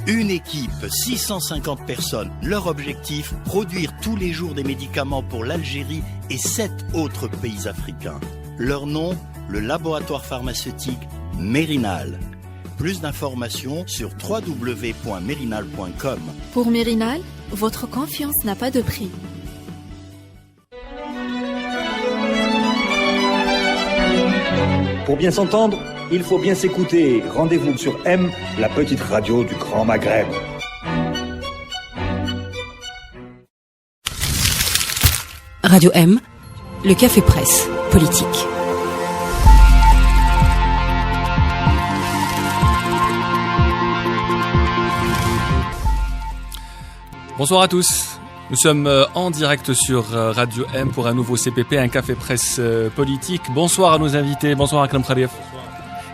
Une équipe, 650 personnes. Leur objectif, produire tous les jours des médicaments pour l'Algérie et 7 autres pays africains. Leur nom, le laboratoire pharmaceutique Mérinal. Plus d'informations sur www.mérinal.com. Pour Mérinal, votre confiance n'a pas de prix. Pour bien s'entendre, il faut bien s'écouter. Rendez-vous sur M, la petite radio du Grand Maghreb. Radio M, le café presse politique. Bonsoir à tous. Nous sommes en direct sur Radio M pour un nouveau CPP, un café presse politique. Bonsoir à nos invités. Bonsoir Akram Kharif.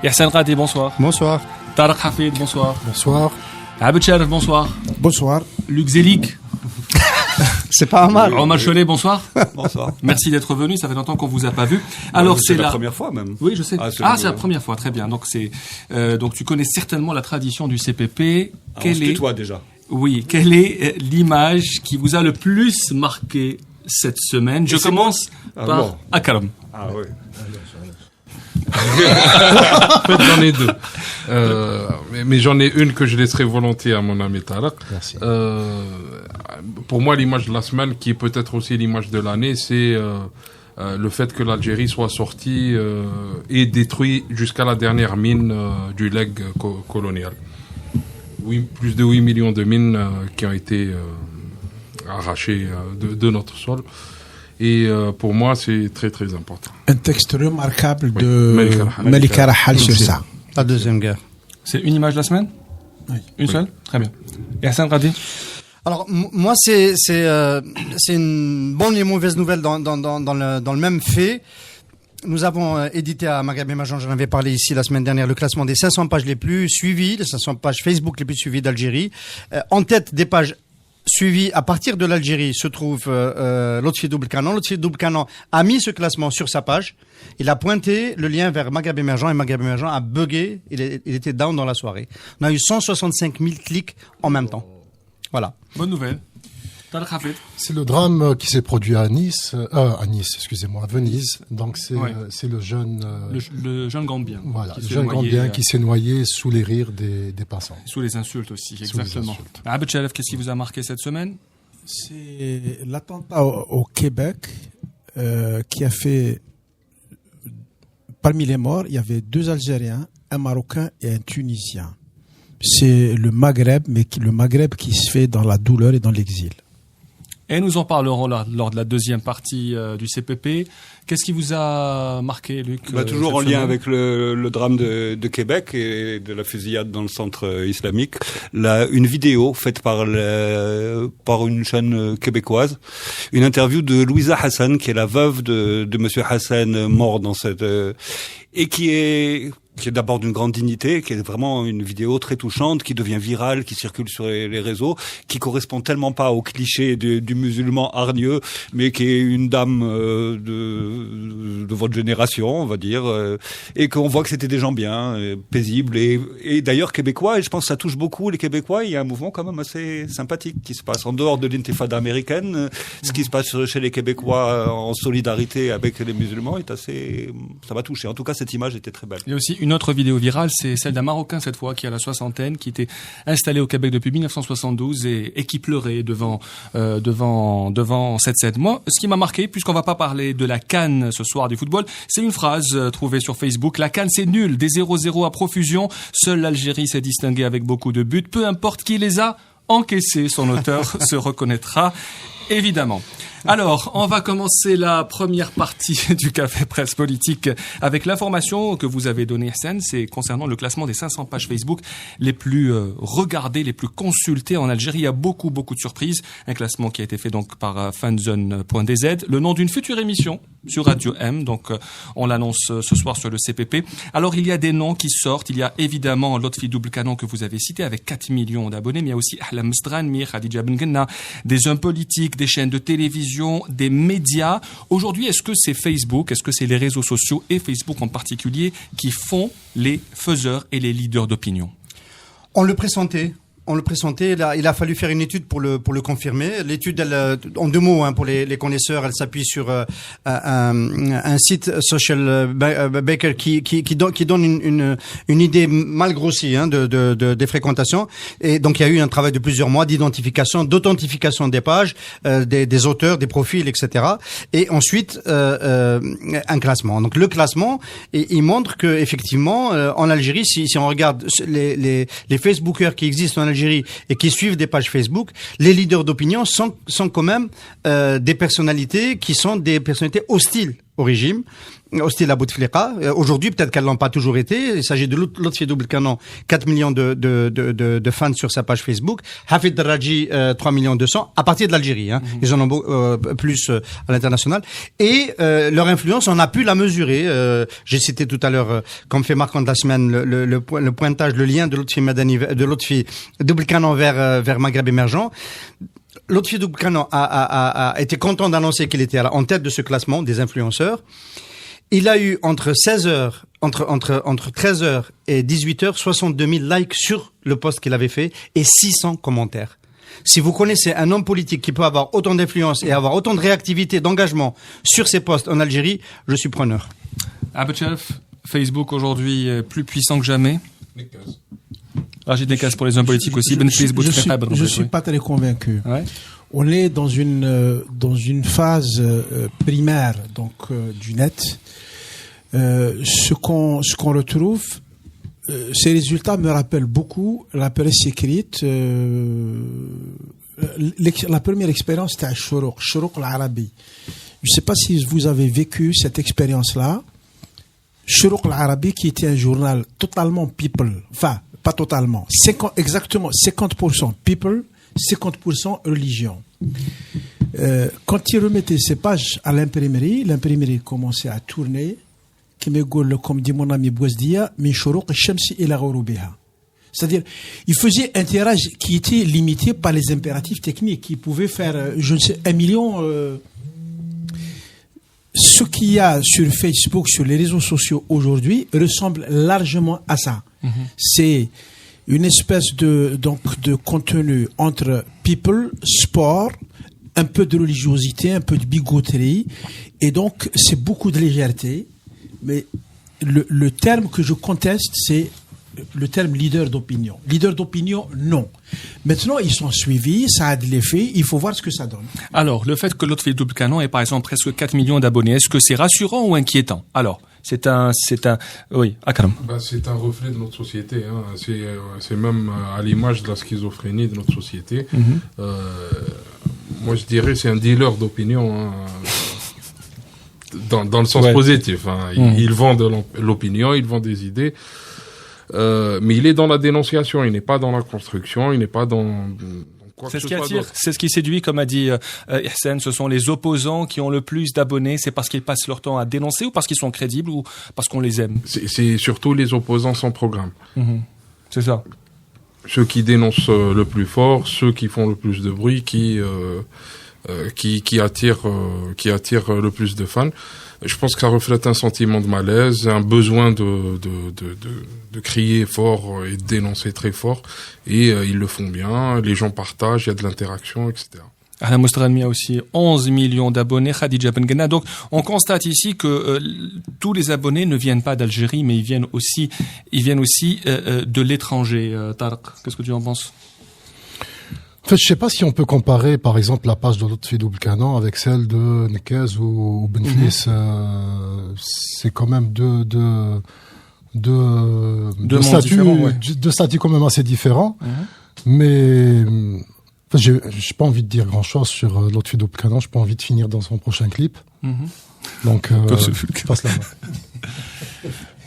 Yahsen Radi, bonsoir. Bonsoir. Tariq Hafid, bonsoir. Bonsoir. Abed Sharif, bonsoir. Bonsoir. Luc Zelik. C'est pas mal. Omar Cholet, bonsoir. Bonsoir. Merci d'être venu, ça fait longtemps qu'on vous a pas vu. Alors c'est la première fois même. Oui, je sais. C'est la première fois, très bien. Donc donc tu connais certainement la tradition du CPP. On se tutoie déjà. Oui, quelle est l'image qui vous a le plus marqué cette semaine? Je commence par Akram. Ah oui. En fait, j'en ai deux. Mais j'en ai une que je laisserai volontiers à mon ami Tariq. Merci. Pour moi, l'image de la semaine, qui est peut-être aussi l'image de l'année, c'est le fait que l'Algérie soit sortie et détruite jusqu'à la dernière mine du legs colonial. Oui, plus de 8 millions de mines qui ont été arrachées de notre sol. Et pour moi, c'est très très important. Un texte remarquable de Malika Rahal sur ça. La Deuxième Guerre. C'est une image de la semaine? Oui. Une seule? Très bien. Et Hassan Radi? Alors moi c'est une bonne et mauvaise nouvelle dans le même fait. Nous avons édité à Maghreb Émergent, j'en avais parlé ici la semaine dernière, le classement des 500 pages les plus suivies, les 500 pages Facebook les plus suivies d'Algérie. En tête des pages suivies à partir de l'Algérie se trouve Lotfi Double Canon. Lotfi Double Canon a mis ce classement sur sa page. Il a pointé le lien vers Maghreb Émergent et Maghreb Émergent a bugué. Il était down dans la soirée. On a eu 165 000 clics en même temps. Voilà. Bonne nouvelle. C'est le drame qui s'est produit à Nice, à Venise. Donc c'est le jeune, le jeune Gambien. Voilà, le jeune Gambien qui s'est noyé sous les rires des passants. Sous les insultes aussi, exactement. Abed Sharif, qu'est-ce qui vous a marqué cette semaine? C'est l'attentat au Québec qui a fait, parmi les morts, il y avait 2 Algériens, un Marocain et un Tunisien. C'est le Maghreb, mais le Maghreb qui se fait dans la douleur et dans l'exil. Et nous en parlerons lors de la deuxième partie du CPP. Qu'est-ce qui vous a marqué, Luc? Toujours en lien avec le drame de Québec et de la fusillade dans le centre islamique. Une vidéo faite par une chaîne québécoise, une interview de Louisa Hassan, qui est la veuve de Monsieur Hassan mort dans cette et qui est d'abord d'une grande dignité, qui est vraiment une vidéo très touchante, qui devient virale, qui circule sur les réseaux, qui correspond tellement pas au cliché du musulman hargneux, mais qui est une dame de votre génération, on va dire, et qu'on voit que c'était des gens bien, paisibles, et d'ailleurs québécois, et je pense que ça touche beaucoup les Québécois. Il y a un mouvement quand même assez sympathique qui se passe en dehors de l'intifada américaine. Ce qui se passe chez les Québécois en solidarité avec les musulmans est assez, ça m'a touché. En tout cas, cette image était très belle. Il y a aussi une autre vidéo virale, c'est celle d'un Marocain cette fois, qui a la soixantaine, qui était installé au Québec depuis 1972 et qui pleurait devant 7-7. Moi, ce qui m'a marqué, puisqu'on va pas parler de la CAN ce soir du football, c'est une phrase trouvée sur Facebook. La CAN, c'est nul, des 0-0 à profusion. Seule l'Algérie s'est distinguée avec beaucoup de buts. Peu importe qui les a encaissés, son auteur se reconnaîtra évidemment. Alors, on va commencer la première partie du Café Presse Politique avec l'information que vous avez donnée, Hassan. C'est concernant le classement des 500 pages Facebook les plus regardées, les plus consultées en Algérie. Il y a beaucoup de surprises. Un classement qui a été fait donc par fanzone.dz. Le nom d'une future émission sur Radio M. Donc, on l'annonce ce soir sur le CPP. Alors, il y a des noms qui sortent. Il y a évidemment Lotfi Double Canon que vous avez cité avec 4 millions d'abonnés. Mais il y a aussi Ahlam Mstranmi, Khadija Bengenna, des hommes politiques, des chaînes de télévision, des médias. Aujourd'hui, est-ce que c'est Facebook, est-ce que c'est les réseaux sociaux et Facebook en particulier qui font les faiseurs et les leaders d'opinion? On le pressentait. on le pressentait. Là, il a fallu faire une étude pour le confirmer. L'étude, en 2 mots, pour les connaisseurs, elle s'appuie sur un site Social Baker qui donne une idée mal grossie des fréquentations. Et donc il y a eu un travail de plusieurs mois d'identification, d'authentification des pages, des auteurs, des profils, etc. Et ensuite un classement. Donc le classement, il montre que effectivement en Algérie, si on regarde les Facebookers qui existent en Algérie et qui suivent des pages Facebook, les leaders d'opinion sont quand même des personnalités qui sont des personnalités hostiles au régime, hostile à Bouteflika. Aujourd'hui, peut-être qu'elles l'ont pas toujours été. Il s'agit de Lotfi Double-Canon, 4 millions de fans sur sa page Facebook. Hafid Darraji, 3 millions 200, à partir de l'Algérie. Ils en ont plus à l'international. Et leur influence, on a pu la mesurer. J'ai cité tout à l'heure, comme fait marquant de la semaine, le pointage, le lien de Lotfi Double-Canon vers Maghreb émergent. Lotfi Double-Canon a été content d'annoncer qu'il était en tête de ce classement des influenceurs. Il a eu entre 13h et 18h, 62 000 likes sur le post qu'il avait fait et 600 commentaires. Si vous connaissez un homme politique qui peut avoir autant d'influence et avoir autant de réactivité, d'engagement sur ses posts en Algérie, je suis preneur. Abdelchef, Facebook aujourd'hui est plus puissant que jamais. Rachid Nekaz pour les hommes politiques aussi. Je suis pas très convaincu. Ouais. On est dans une phase primaire du net. Ce qu'on retrouve, ces résultats me rappellent beaucoup la presse écrite. La première expérience c'était à Chourouk l'Arabi. Je ne sais pas si vous avez vécu cette expérience-là. Chourouk l'Arabi qui était un journal totalement people, enfin pas totalement, exactement 50% people, 50% religion. Quand il remettait ses pages à l'imprimerie commençait à tourner. Comme dit mon ami Bouazdia, min shuruq ash-shamsi ila ghurubiha. C'est-à-dire, il faisait un tirage qui était limité par les impératifs techniques, qui pouvait faire, 1 million. Ce qu'il y a sur Facebook, sur les réseaux sociaux aujourd'hui, ressemble largement à ça. C'est une espèce de contenu entre people, sport, un peu de religiosité, un peu de bigoterie, et donc c'est beaucoup de légèreté. Mais le terme que je conteste, c'est le terme leader d'opinion. Leader d'opinion, non. Maintenant, ils sont suivis, ça a de l'effet, il faut voir ce que ça donne. Alors, le fait que Lotfi Double-Canon ait par exemple presque 4 millions d'abonnés, est-ce que c'est rassurant ou inquiétant? Alors, oui, Akram. C'est un reflet de notre société, c'est même à l'image de la schizophrénie de notre société. Moi, je dirais c'est un dealer d'opinion, dans le sens positif. Il vend de l'opinion, il vend des idées, mais il est dans la dénonciation, il n'est pas dans la construction, il n'est pas dans quoi que ce soit. C'est ce qui attire, c'est ce qui séduit, comme a dit Ihsan, ce sont les opposants qui ont le plus d'abonnés. C'est parce qu'ils passent leur temps à dénoncer ou parce qu'ils sont crédibles ou parce qu'on les aime? C'est surtout les opposants sans programme. C'est ça. Ceux qui dénoncent le plus fort, ceux qui font le plus de bruit, qui attirent le plus de fans. Je pense que ça reflète un sentiment de malaise, un besoin de crier fort et de dénoncer très fort. Et ils le font bien, les gens partagent, il y a de l'interaction, etc. Ahla Moustralmi a aussi 11 millions d'abonnés, Khadija Bengana. Donc, on constate ici que tous les abonnés ne viennent pas d'Algérie, mais ils viennent aussi de l'étranger. Tarek, qu'est-ce que tu en penses? En fait, je sais pas si on peut comparer, par exemple, la page de Lotfi Double-Canon avec celle de Nekaz ou Benflis. C'est quand même deux statuts quand même assez différents. Mais, en fait, j'ai pas envie de dire grand chose sur Lotfi Double-Canon. J'ai pas envie de finir dans son prochain clip. Donc, passe la main.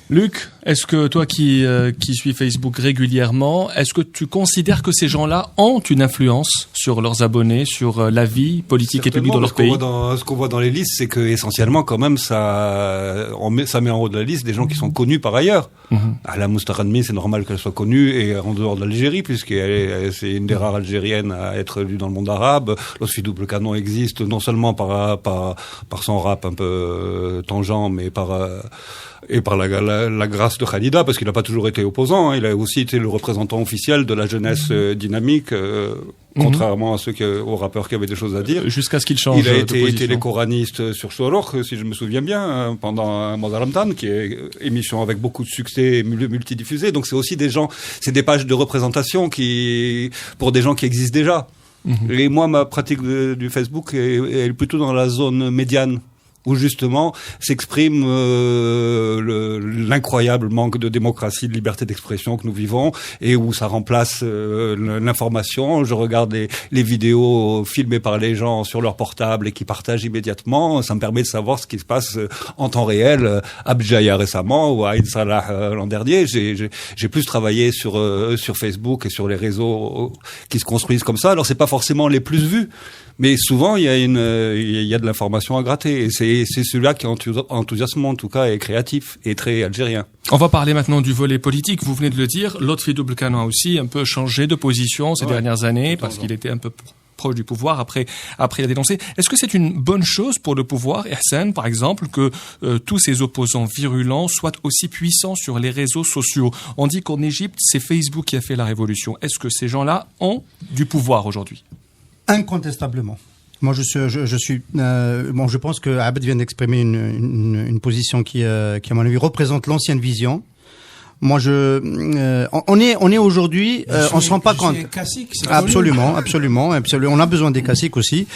Luc, est-ce que toi qui suis Facebook régulièrement, est-ce que tu considères que ces gens-là ont une influence sur leurs abonnés, sur la vie politique et publique dans leur pays? Ce qu'on voit dans les listes, c'est que essentiellement quand même ça met en haut de la liste des gens qui sont connus par ailleurs. La Moustaradmi, c'est normal qu'elle soit connue et en dehors de l'Algérie, c'est une des rares Algériennes à être lue dans le monde arabe. Lotfi Double-Canon existe non seulement par son rap un peu tangent, mais et par la grâce de Khalida, parce qu'il n'a pas toujours été opposant, hein, il a aussi été le représentant officiel de la jeunesse dynamique, contrairement à aux rappeurs qui avaient des choses à dire. Jusqu'à ce qu'il change. Il a été télécoraniste sur Shorouk, si je me souviens bien, pendant Mozaramdan, qui est émission avec beaucoup de succès multidiffusée. Donc c'est aussi c'est des pages de représentation pour des gens qui existent déjà. Et moi, ma pratique du Facebook est plutôt dans la zone médiane, où justement s'exprime l'incroyable manque de démocratie, de liberté d'expression que nous vivons, et où ça remplace l'information. Je regarde les vidéos filmées par les gens sur leur portable et qui partagent immédiatement. Ça me permet de savoir ce qui se passe en temps réel à Bjaya récemment ou à Aïd Salah l'an dernier. J'ai plus travaillé sur Facebook et sur les réseaux qui se construisent comme ça. Alors c'est pas forcément les plus vus, mais souvent il y a de l'information à gratter, et c'est celui-là qui est enthousiasmant en tout cas, et créatif et très algérien. On va parler maintenant du volet politique. Vous venez de le dire, Lotfi Doublekano a aussi un peu changé de position ces dernières années parce qu'il était un peu proche du pouvoir. Après il a dénoncé. Est-ce que c'est une bonne chose pour le pouvoir, Ihsan, par exemple, que tous ces opposants virulents soient aussi puissants sur les réseaux sociaux? On dit qu'en Égypte, c'est Facebook qui a fait la révolution. Est-ce que ces gens-là ont du pouvoir aujourd'hui? Incontestablement. Moi, je pense que Abed vient d'exprimer une position qui, à mon avis, représente l'ancienne vision. Moi, on est aujourd'hui, on se rend pas compte. Absolument. On a besoin des caciques aussi.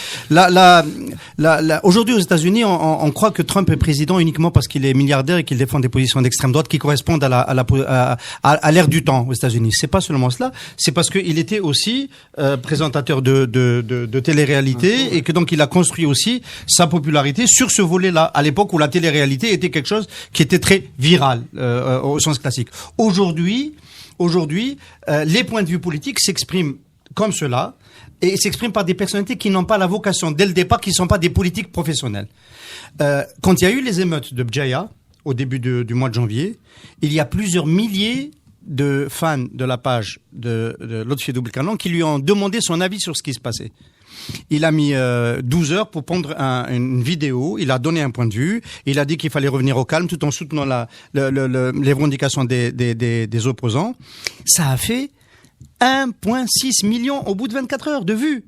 Aujourd'hui aux États-Unis, on croit que Trump est président uniquement parce qu'il est milliardaire et qu'il défend des positions d'extrême droite qui correspondent à l'ère du temps aux États-Unis. C'est pas seulement cela. C'est parce qu'il était aussi présentateur de télé-réalité et que donc il a construit aussi sa popularité sur ce volet-là à l'époque où la télé-réalité était quelque chose qui était très viral au sens classique. Aujourd'hui, les points de vue politiques s'expriment comme cela, et s'expriment par des personnalités qui n'ont pas la vocation, dès le départ, qui ne sont pas des politiques professionnels. Quand il y a eu les émeutes de Bjaya, au début du mois de janvier, il y a plusieurs milliers de fans de la page de Lotfi Doublekano qui lui ont demandé son avis sur ce qui se passait. Il a mis 12 heures pour pondre une vidéo, il a donné un point de vue, il a dit qu'il fallait revenir au calme tout en soutenant les revendications des opposants. Ça a fait 1,6 million au bout de 24 heures de vues.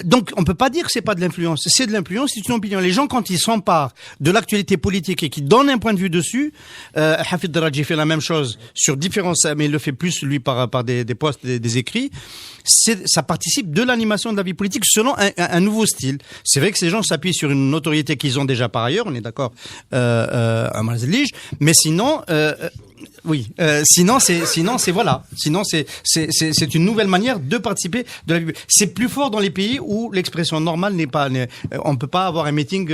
Donc on peut pas dire que c'est pas de l'influence, c'est de l'influence, c'est une opinion. Les gens quand ils s'emparent de l'actualité politique et qui donnent un point de vue dessus, Hafid Daraji fait la même chose sur différents, mais il le fait plus lui par des posts, des écrits. Ça participe de l'animation de la vie politique selon un nouveau style. C'est vrai que ces gens s'appuient sur une notoriété qu'ils ont déjà par ailleurs, on est d'accord, à Marzelig, mais sinon. Oui, sinon c'est voilà. Sinon c'est une nouvelle manière de participer de la vie. C'est plus fort dans les pays où l'expression normale on peut pas avoir un meeting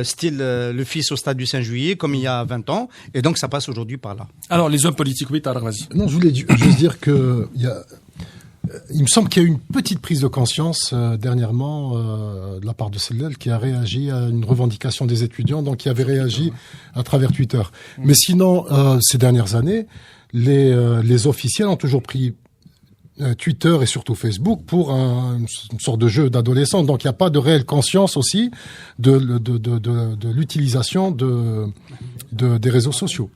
style le fils au stade du 5 juillet comme il y a 20 ans, et donc ça passe aujourd'hui par là. Alors les hommes politiques, oui, vas-y. Non, je voulais juste dire que il me semble qu'il y a eu une petite prise de conscience dernièrement de la part de Sellel qui a réagi à une revendication des étudiants, donc qui avait réagi à travers Twitter. Mais sinon, ces dernières années, les officiels ont toujours pris Twitter et surtout Facebook pour une sorte de jeu d'adolescents. Donc il n'y a pas de réelle conscience aussi de l'utilisation des réseaux sociaux.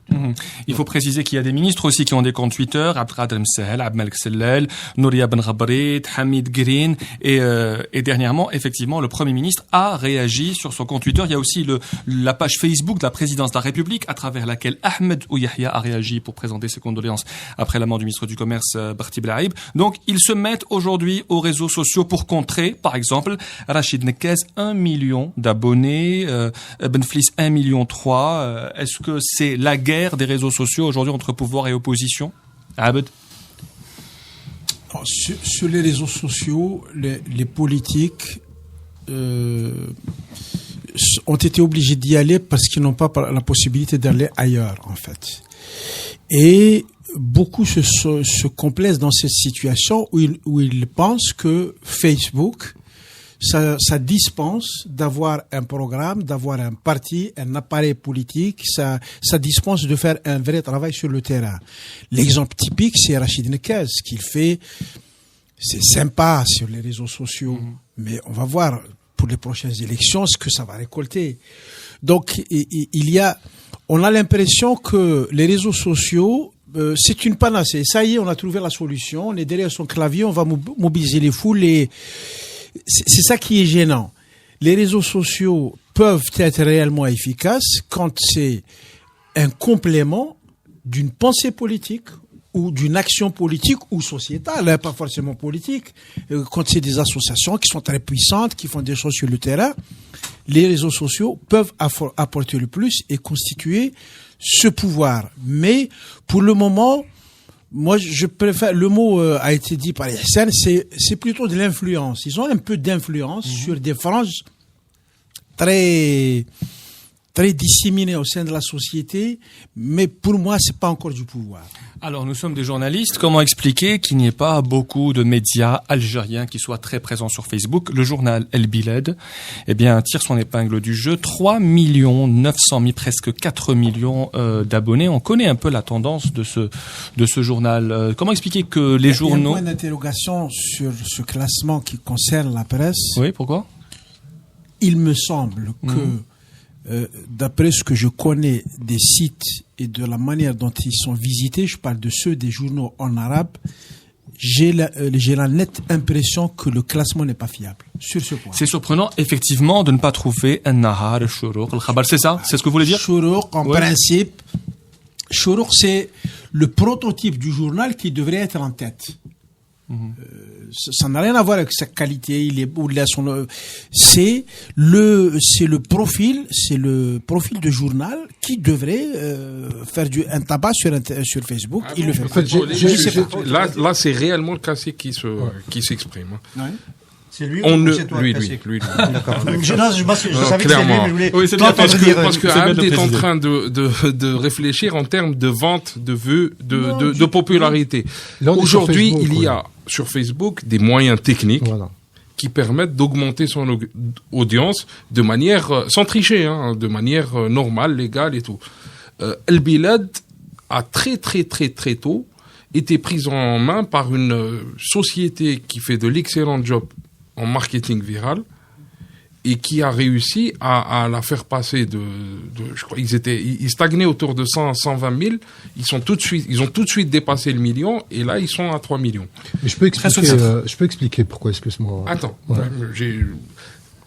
Il faut préciser qu'il y a des ministres aussi qui ont des comptes Twitter, Abdelkader Msahel, Abdelmalek Sellel, Nouria Ben Ghabrit, Hamid Green, et dernièrement, effectivement, le Premier ministre a réagi sur son compte Twitter. Il y a aussi la page Facebook de la présidence de la République, à travers laquelle Ahmed Ouyahia a réagi pour présenter ses condoléances après la mort du ministre du Commerce, Barti Blaïb. Donc, ils se mettent aujourd'hui aux réseaux sociaux pour contrer, par exemple, Rachid Nekez, 1 million d'abonnés, Benflis 1,3 million. Est-ce que c'est la guerre des réseaux sociaux aujourd'hui entre pouvoir et opposition? Abed? Sur les réseaux sociaux, les politiques ont été obligés d'y aller parce qu'ils n'ont pas la possibilité d'aller ailleurs, en fait. Et beaucoup se complaisent dans cette situation où ils pensent que Facebook, ça dispense d'avoir un programme, d'avoir un parti, un appareil politique, ça dispense de faire un vrai travail sur le terrain. L'exemple typique, c'est Rachid Nekez, qu'il fait, c'est sympa sur les réseaux sociaux, mais on va voir pour les prochaines élections ce que ça va récolter. Donc, il y a, on a l'impression que les réseaux sociaux, c'est une panacée. Ça y est, on a trouvé la solution. On est derrière son clavier, on va mobiliser les foules. Et c'est ça qui est gênant. Les réseaux sociaux peuvent être réellement efficaces quand c'est un complément d'une pensée politique ou d'une action politique ou sociétale, pas forcément politique. Quand c'est des associations qui sont très puissantes, qui font des choses sur le terrain, les réseaux sociaux peuvent apporter le plus et constituer ce pouvoir. Mais pour le moment, moi je préfère, le mot a été dit par Yassine, c'est plutôt de l'influence. Ils ont un peu d'influence sur des franges très disséminées au sein de la société, mais pour moi c'est pas encore du pouvoir. Alors nous sommes des journalistes, comment expliquer qu'il n'y ait pas beaucoup de médias algériens qui soient très présents sur Facebook? Le journal El Bilad, tire son épingle du jeu, 3 900 000, presque 4 millions d'abonnés. On connaît un peu la tendance de ce journal. Comment expliquer que les journaux... Il y a un point d'interrogation sur ce classement qui concerne la presse. Oui, pourquoi? Il me semble que d'après ce que je connais des sites et de la manière dont ils sont visités, je parle de ceux des journaux en arabe, j'ai la nette impression que le classement n'est pas fiable sur ce point. C'est surprenant, effectivement, de ne pas trouver un Nahar, un Shourouk, le Khabar, c'est ça? C'est ce que vous voulez dire? Shourouk, en principe, Shourouk, c'est le prototype du journal qui devrait être en tête. Ça n'a rien à voir avec sa qualité, c'est le profil de journal qui devrait faire un tabac sur Facebook. Il le fait pas. Là, c'est réellement le cassé qui s'exprime. Ouais. C'est lui lui. D'accord. Je savais que clairement. c'est lui, mais je voulais... Oui, c'est bien parce que Abd est en train de réfléchir en termes de vente, de vues, de popularité. Aujourd'hui, il y a sur Facebook des moyens techniques qui permettent d'augmenter son audience de manière, sans tricher, de manière normale, légale et tout. El Bilad a très tôt été prise en main par une société qui fait de l'excellent job en marketing viral et qui a réussi à la faire passer je crois, ils stagnaient autour de 120 000. Ils ont tout de suite dépassé le million et là, ils sont à 3 millions. Mais je peux expliquer pourquoi, excuse-moi. Attends. Ouais.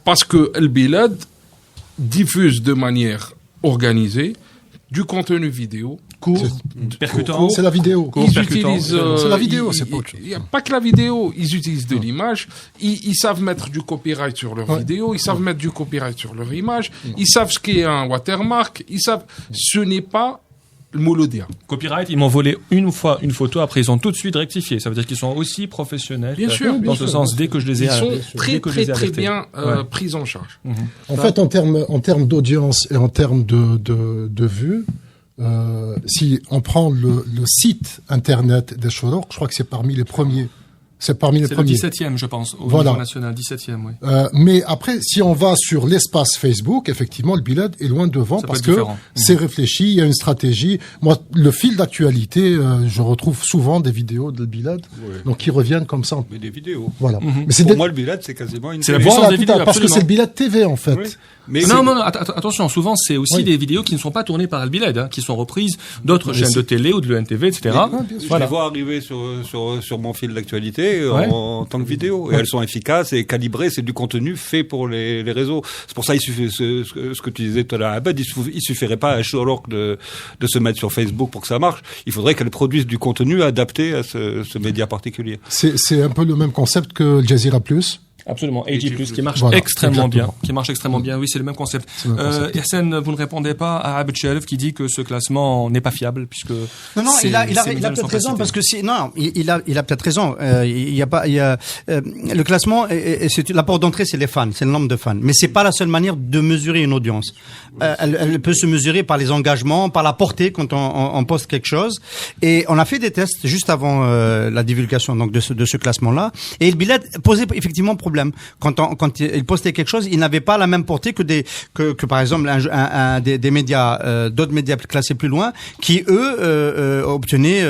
Parce que El Bilad diffuse de manière organisée du contenu vidéo, court, percutant. C'est la vidéo. Ils utilisent, c'est la vidéo, c'est pas autre chose. Il n'y a pas que la vidéo. Ils utilisent de l'image. Ils savent mettre du copyright sur leur vidéo. Ils savent mettre du copyright sur leur image. Ils savent ce qu'est un watermark. Ce n'est pas le Mouloudia. Copyright, ils m'ont volé une fois une photo, après ils ont tout de suite rectifié. Ça veut dire qu'ils sont aussi professionnels. Bien sûr. Dans ce sens, dès que je les ai ils sont très bien pris en charge. En fait, en termes d'audience et en termes de vues, si on prend le site internet des Shourouk, je crois que c'est parmi les premiers. C'est le 17e, je pense, au niveau national, 17e, oui. Mais après, si on va sur l'espace Facebook, effectivement, le Bilad est loin devant parce que c'est réfléchi, il y a une stratégie. Moi, le fil d'actualité, je retrouve souvent des vidéos de Bilad, donc qui reviennent comme ça. Mais des vidéos. Voilà. Mais pour moi, le Bilad, c'est quasiment une. C'est la puissance des vidéos, parce que c'est le Bilad TV, en fait. Oui. Mais non, attention, souvent c'est aussi des vidéos qui ne sont pas tournées par El Bilad, qui sont reprises d'autres chaînes de télé ou de l'ENTV, etc. Je les vois arriver sur mon fil d'actualité en tant que vidéo. Et elles sont efficaces et calibrées, c'est du contenu fait pour les réseaux. C'est pour ça, il suffit, ce que tu disais tout à l'heure, Abed, il suffirait pas à Shourouk de se mettre sur Facebook pour que ça marche. Il faudrait qu'elle produise du contenu adapté à ce média particulier. C'est un peu le même concept que le Jazeera Plus. Absolument, AG+, qui marche extrêmement bien. Oui, c'est le même concept. Yassine, vous ne répondez pas à Abed Shelf qui dit que ce classement n'est pas fiable puisque non, il a peut-être raison parce que il a peut-être raison. Le classement, c'est la porte d'entrée, c'est les fans, c'est le nombre de fans. Mais c'est pas la seule manière de mesurer une audience. Elle peut se mesurer par les engagements, par la portée quand on poste quelque chose. Et on a fait des tests juste avant la divulgation donc de ce classement-là. Et le Bilad posait effectivement problème. Quand il postait quelque chose, il n'avait pas la même portée que par exemple des médias, d'autres médias classés plus loin, qui eux obtenaient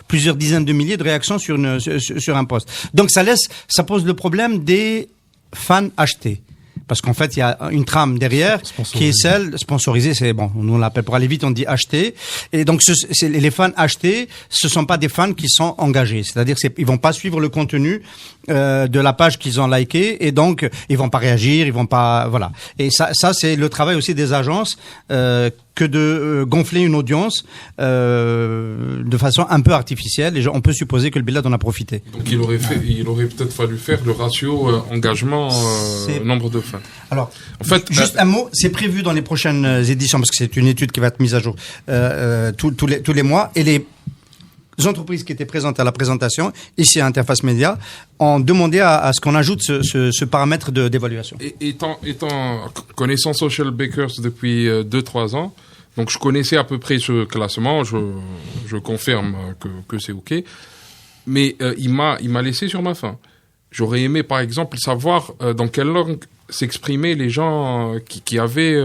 plusieurs dizaines de milliers de réactions sur un post. Donc ça pose le problème des fans achetés. Parce qu'en fait, il y a une trame derrière qui est celle sponsorisée. C'est bon, nous on l'appelle pour aller vite, on dit acheter. Et donc les fans achetés, ce sont pas des fans qui sont engagés. C'est-à-dire ils vont pas suivre le contenu de la page qu'ils ont liké, et donc ils vont pas réagir, ils vont pas, voilà. Et ça c'est le travail aussi des agences, que de gonfler une audience de façon un peu artificielle. Et on peut supposer que le Bilad en a profité. Donc il aurait peut-être fallu faire le ratio engagement nombre de fans. Alors, en fait, juste un mot, c'est prévu dans les prochaines éditions, parce que c'est une étude qui va être mise à jour tous les mois, et les entreprises qui étaient présentes à la présentation, ici à Interface Média, ont demandé à ce qu'on ajoute ce paramètre d'évaluation. Étant connaissant Social Bakers depuis 2-3 ans, donc je connaissais à peu près ce classement, je confirme que c'est OK, mais il m'a laissé sur ma faim. J'aurais aimé, par exemple, savoir dans quelle langue s'exprimaient les gens qui avaient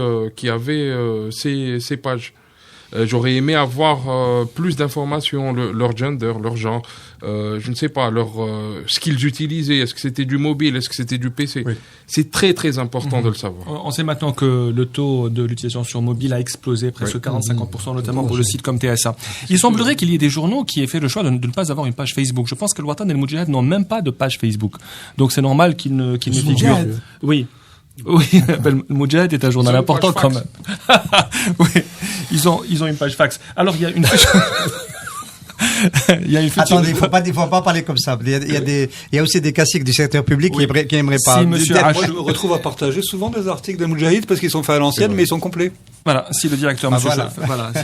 ces pages. J'aurais aimé avoir plus d'informations, leur gender, leur genre, je ne sais pas, ce qu'ils utilisaient, est-ce que c'était du mobile, est-ce que c'était du PC. Oui. C'est très très important de le savoir. On sait maintenant que le taux de l'utilisation sur mobile a explosé, presque 40-50%, notamment pour le site comme TSA. Il semblerait qu'il y ait des journaux qui aient fait le choix de ne pas avoir une page Facebook. Je pense que le Watan et le Moudjahid n'ont même pas de page Facebook. Donc c'est normal qu'ils ne figurent. Oui. Oui, le Moudjahid est un journal important quand même. Oui, ils ont une page fax. Alors il y a une Attendez, il faut pas parler comme ça. Il y a aussi des classiques du secteur public qui aimeraient pas. Si moi, je me retrouve à partager souvent des articles de Moudjahid parce qu'ils sont faits à l'ancienne, mais ils sont complets. Voilà, si le directeur, si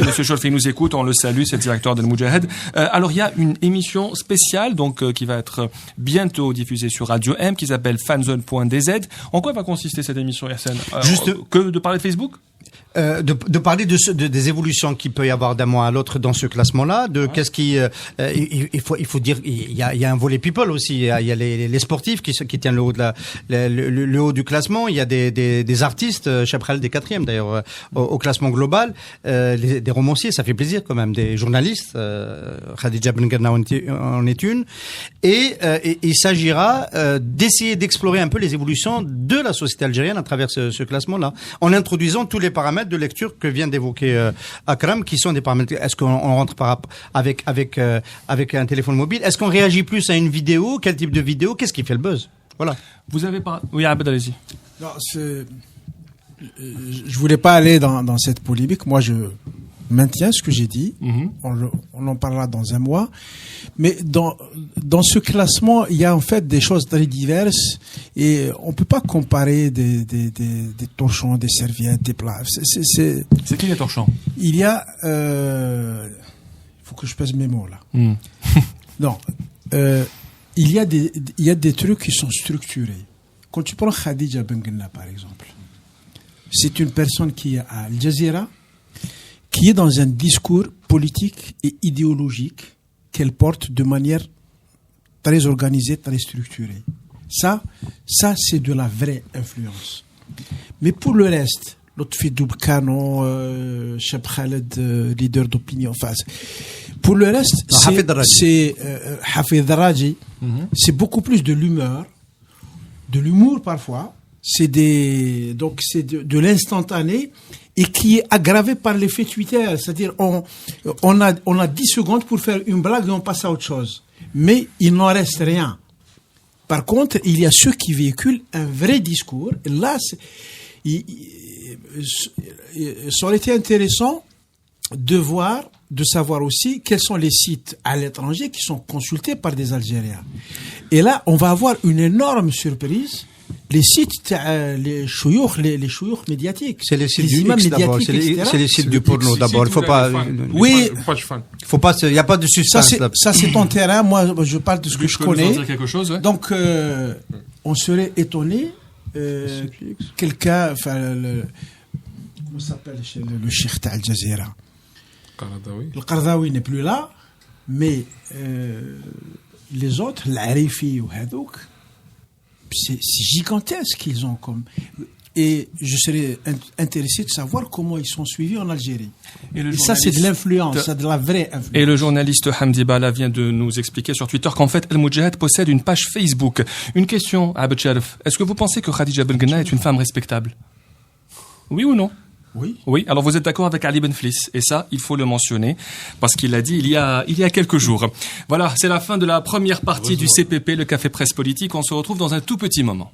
Monsieur Cholfi nous écoute, on le salue, c'est le directeur de Moudjahid. Alors il y a une émission spéciale qui va être bientôt diffusée sur Radio M qui s'appelle fanzone.dz. En quoi va consister cette émission, Yassine? Que de parler de Facebook? De parler des évolutions qu'il peut y avoir d'un mois à l'autre dans ce classement-là, qu'est-ce qui il faut dire, il y a un volet people aussi, il y a les sportifs qui tiennent le haut le haut du classement, il y a des artistes, Chaprel des 4e d'ailleurs au classement global, des romanciers, ça fait plaisir quand même, des journalistes, Khadija Bengerna en est une, et il s'agira d'essayer d'explorer un peu les évolutions de la société algérienne à travers ce classement-là, en introduisant tous les paramètres de lecture que vient d'évoquer Akram, qui sont des paramètres. Est-ce qu'on rentre avec un téléphone mobile? Est-ce qu'on réagit plus à une vidéo? Quel type de vidéo? Qu'est-ce qui fait le buzz? Voilà. Vous avez pas... Oui, Abed, allez-y. Non, je voulais pas aller dans cette polémique. Moi, je maintiens ce que j'ai dit. On en parlera dans un mois. Mais dans ce classement, il y a en fait des choses très diverses et on peut pas comparer des torchons, des serviettes, des plats. C'est qui les torchons? Il y a, faut que je pèse mes mots là. Non, il y a des trucs qui sont structurés. Quand tu prends Khadija Bengerna par exemple, c'est une personne qui est à Al Jazeera, qui est dans un discours politique et idéologique qu'elle porte de manière très organisée, très structurée. Ça c'est de la vraie influence. Mais pour le reste, Lotfi Doubkano, Cheb Khaled, leader d'opinion, pour le reste, c'est Hafid Raji, c'est beaucoup plus de l'humour parfois, c'est de l'instantané, et qui est aggravé par l'effet Twitter. C'est-à-dire, on a 10 secondes pour faire une blague et on passe à autre chose. Mais il n'en reste rien. Par contre, il y a ceux qui véhiculent un vrai discours. Et là, ça aurait été intéressant de savoir aussi quels sont les sites à l'étranger qui sont consultés par des Algériens. Et là, on va avoir une énorme surprise. Les sites, les chouyours médiatiques. C'est les sites du X d'abord. C'est les sites du porno d'abord. Il faut pas. Oui. Faut pas. Il y a pas de suspense. Ça c'est ton terrain. Moi, je parle de ce que je connais. Dire quelque chose, ouais. Donc, on serait étonné. Quelqu'un, comment s'appelle le cheikh d'Al Jazeera? Le Qaradawi n'est plus là, mais les autres, l'Arifi ou Hadouk. C'est gigantesque qu'ils ont comme. Et je serais intéressé de savoir comment ils sont suivis en Algérie. Et ça, c'est de l'influence, c'est de la vraie influence. Et le journaliste Hamdi Bala vient de nous expliquer sur Twitter qu'en fait, El Moudjahid possède une page Facebook. Une question, Abed Sharif. Est-ce que vous pensez que Khadija Benguena est une femme respectable? Oui ou non? Oui. Oui. Alors vous êtes d'accord avec Ali Benflis. Et ça, il faut le mentionner. Parce qu'il l'a dit il y a quelques jours. Voilà, c'est la fin de la première partie du CPP, le Café Presse Politique. On se retrouve dans un tout petit moment.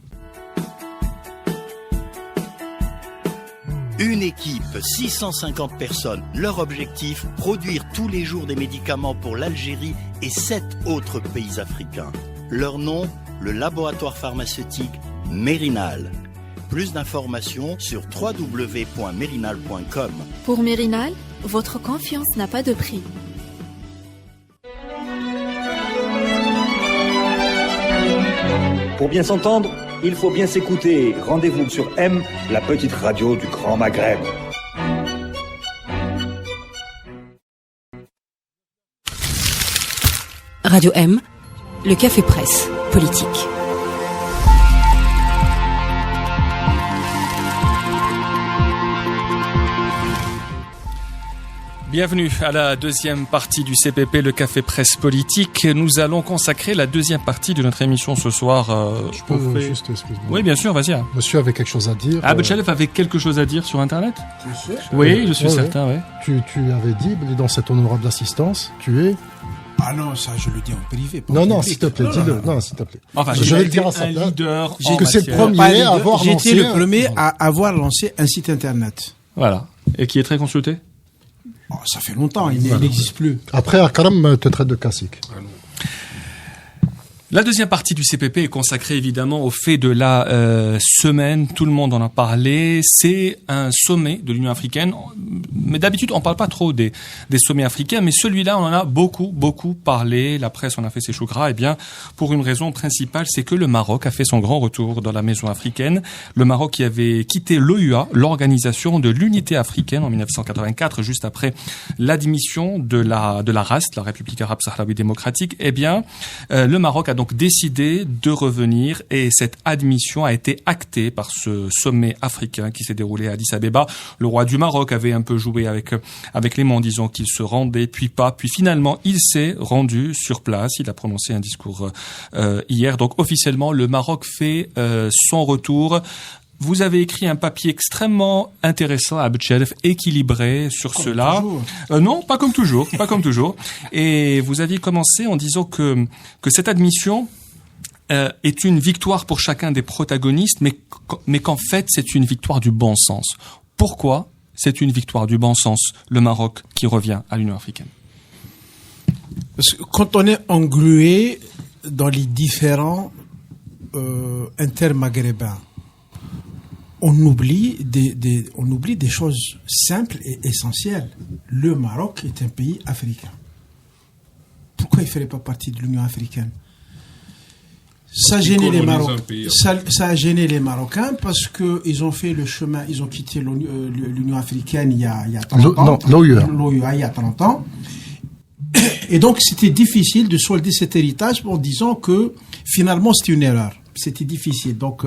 Une équipe, 650 personnes. Leur objectif, produire tous les jours des médicaments pour l'Algérie et 7 autres pays africains. Leur nom, le laboratoire pharmaceutique Mérinal. Plus d'informations sur www.mérinal.com. Pour Mérinal, votre confiance n'a pas de prix. Pour bien s'entendre, il faut bien s'écouter. Rendez-vous sur M, la petite radio du Grand Maghreb. Radio M, le Café Presse Politique. Bienvenue à la deuxième partie du CPP, le Café Presse Politique. Nous allons consacrer la deuxième partie de notre émission ce soir. Je peux juste, excuse-moi. Oui, bien sûr, vas-y. Monsieur avait quelque chose à dire. Abed Sharif avait quelque chose à dire sur Internet? Tu sais? Oui, je suis certain, oui. Tu avais dit, dans cette honorable assistance, tu es... Ah non, ça je le dis en privé. Non, s'il te plaît, dis-le. Non, s'il te plaît. Enfin, je vais le dire à sa place. Leader que c'est le premier à avoir lancé... J'ai été le premier à avoir lancé un site Internet. Voilà. Et qui est très consulté? Oh, ça fait longtemps, il n'existe plus. Après, Akram te traite de classique. La deuxième partie du CPP est consacrée évidemment au fait de la semaine. Tout le monde en a parlé. C'est un sommet de l'Union africaine. Mais d'habitude, on parle pas trop des sommets africains. Mais celui-là, on en a beaucoup parlé. La presse en a fait ses choux gras. Eh bien, pour une raison principale, c'est que le Maroc a fait son grand retour dans la maison africaine. Le Maroc qui avait quitté l'OUA, l'Organisation de l'Unité africaine, en 1984, juste après l'admission de la RAST, la République arabe sahraoui démocratique. Eh bien, le Maroc a donc décidé de revenir et cette admission a été actée par ce sommet africain qui s'est déroulé à Addis Abeba. Le roi du Maroc avait un peu joué avec les mots en disant qu'il se rendait, puis pas, puis finalement il s'est rendu sur place. Il a prononcé un discours hier. Donc officiellement, le Maroc fait son retour. Vous avez écrit un papier extrêmement intéressant, Abed Sharif, équilibré sur cela. Non, pas comme toujours, pas comme toujours. Et vous aviez commencé en disant que cette admission est une victoire pour chacun des protagonistes, mais qu'en fait c'est une victoire du bon sens. Pourquoi c'est une victoire du bon sens, le Maroc qui revient à l'Union africaine? Parce que quand on est englué dans les différents intermaghrébins, on oublie des choses simples et essentielles. Le Maroc est un pays africain. Pourquoi il ne ferait pas partie de l'Union africaine? Ça a gêné les Marocains parce que ils ont fait le chemin, ils ont quitté l'Union africaine il y a 30 ans. L'OUA il y a 30 ans. Et donc c'était difficile de solder cet héritage en disant que finalement c'était une erreur. C'était difficile. Donc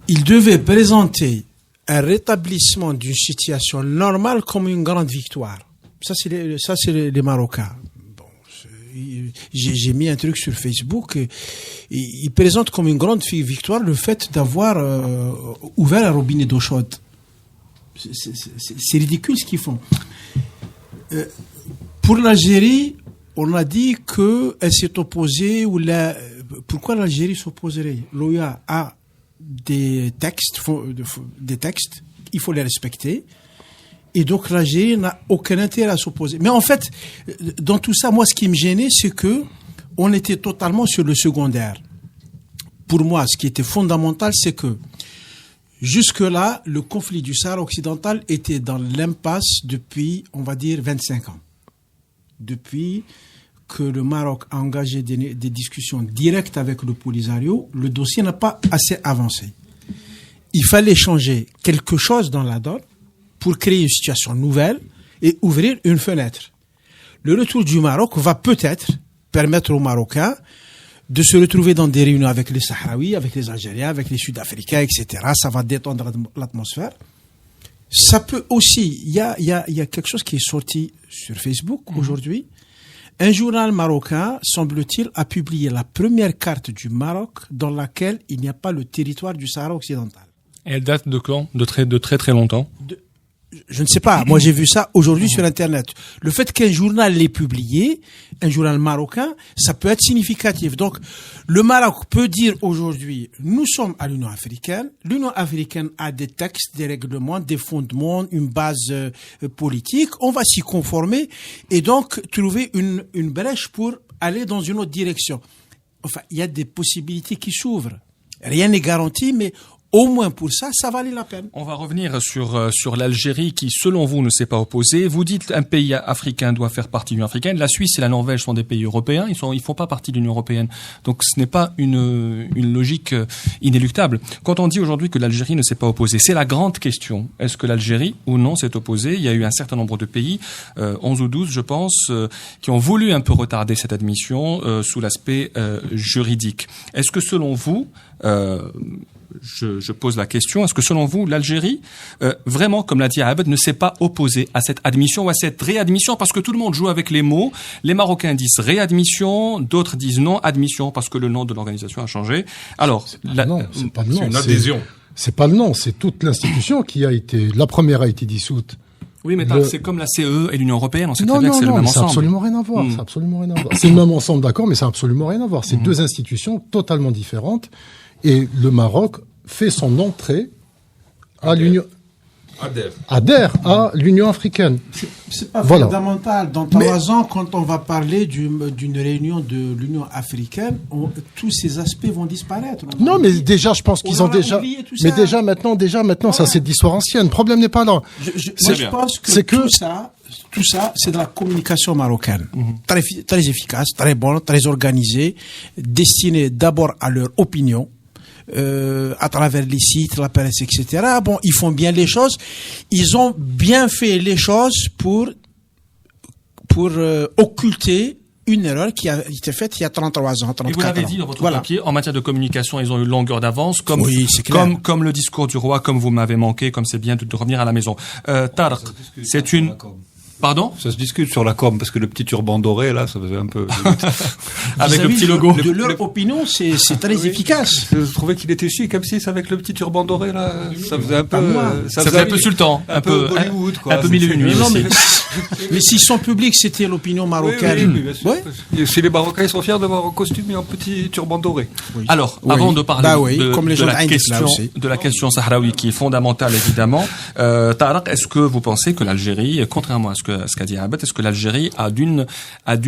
il devait présenter un rétablissement d'une situation normale comme une grande victoire. Ça, c'est les Marocains. Bon, j'ai mis un truc sur Facebook. Ils présentent comme une grande victoire le fait d'avoir ouvert un robinet d'eau chaude. C'est ridicule ce qu'ils font. Pour l'Algérie, on a dit qu'elle s'est opposée. Pourquoi l'Algérie s'opposerait? L'OUA a des textes, il faut les respecter. Et donc l'Algérie n'a aucun intérêt à s'opposer. Mais en fait, dans tout ça, moi, ce qui me gênait, c'est que on était totalement sur le secondaire. Pour moi, ce qui était fondamental, c'est que jusque-là, le conflit du Sahara occidental était dans l'impasse depuis, on va dire, 25 ans. Depuis que le Maroc a engagé des discussions directes avec le Polisario, le dossier n'a pas assez avancé. Il fallait changer quelque chose dans la donne pour créer une situation nouvelle et ouvrir une fenêtre. Le retour du Maroc va peut-être permettre aux Marocains de se retrouver dans des réunions avec les Sahraouis, avec les Algériens, avec les Sud-Africains, etc. Ça va détendre l'atmosphère. Ça peut aussi, il y a quelque chose qui est sorti sur Facebook aujourd'hui. Un journal marocain, semble-t-il, a publié la première carte du Maroc dans laquelle il n'y a pas le territoire du Sahara occidental. Et elle date de quand? De très très longtemps. Je ne sais pas. Moi, j'ai vu ça aujourd'hui sur Internet. Le fait qu'un journal l'ait publié, un journal marocain, ça peut être significatif. Donc, le Maroc peut dire aujourd'hui, nous sommes à l'Union africaine. L'Union africaine a des textes, des règlements, des fondements, une base politique. On va s'y conformer et donc trouver une brèche pour aller dans une autre direction. Enfin, il y a des possibilités qui s'ouvrent. Rien n'est garanti, mais au moins pour ça, ça valait la peine. On va revenir sur l'Algérie qui, selon vous, ne s'est pas opposée. Vous dites un pays africain doit faire partie de l'Union africaine. La Suisse et la Norvège sont des pays européens. Ils font pas partie de l'Union européenne. Donc ce n'est pas une logique inéluctable. Quand on dit aujourd'hui que l'Algérie ne s'est pas opposée, c'est la grande question. Est-ce que l'Algérie ou non s'est opposée? Il y a eu un certain nombre de pays, 11 ou 12 je pense, qui ont voulu un peu retarder cette admission sous l'aspect juridique. Est-ce que selon vous, je pose la question, est-ce que selon vous, l'Algérie, vraiment, comme l'a dit Abed, ne s'est pas opposée à cette admission ou à cette réadmission? Parce que tout le monde joue avec les mots. Les Marocains disent réadmission, d'autres disent non admission parce que le nom de l'organisation a changé. Alors, c'est pas le nom. C'est une adhésion. C'est pas le nom, c'est toute l'institution qui a été... La première a été dissoute. Oui, mais c'est comme la CE et l'Union européenne, on sait très bien que c'est le même ensemble. C'est absolument rien à voir. C'est absolument rien à voir. C'est le même ensemble, d'accord, mais c'est absolument rien à voir. C'est deux institutions totalement différentes. Et le Maroc fait son entrée à l'Union. Adhère à l'Union africaine. C'est pas fondamental. Dans 3 ans, quand on va parler d'une réunion de l'Union africaine, tous ces aspects vont disparaître. Non, mais déjà, je pense qu'ils ont déjà. Mais déjà maintenant, ça c'est de l'histoire ancienne. Le problème n'est pas là. Je pense que tout ça, c'est de la communication marocaine. Très efficace, très bonne, très organisée, destinée d'abord à leur opinion. À travers les sites, la presse, etc. Bon, ils font bien les choses. Ils ont bien fait les choses pour occulter une erreur qui a été faite il y a 33 ans, 34 ans. Et vous l'avez dit dans votre papier, en matière de communication, ils ont eu longueur d'avance, comme le discours du roi, comme vous m'avez manqué, comme c'est bien de revenir à la maison. Tarek, c'est une... Pardon? Ça se discute sur la com, parce que le petit turban doré, là, ça faisait un peu... Avec le petit logo. De leur opinion, c'est très efficace. Je trouvais qu'il était chic, comme si, avec le petit turban doré, là, ça faisait un peu... ça faisait un peu sultan. Un peu Bollywood, quoi. Un peu mille et une nuits. Mais si son public, c'était l'opinion marocaine. Oui, bien sûr. Si les Marocains sont fiers d'avoir un costume et un petit turban doré. Alors, avant de parler de la question sahraoui, qui est fondamentale, évidemment, Tarek, est-ce que vous pensez que l'Algérie, contrairement à ce qu'a dit Abed, est-ce que l'Algérie a d'une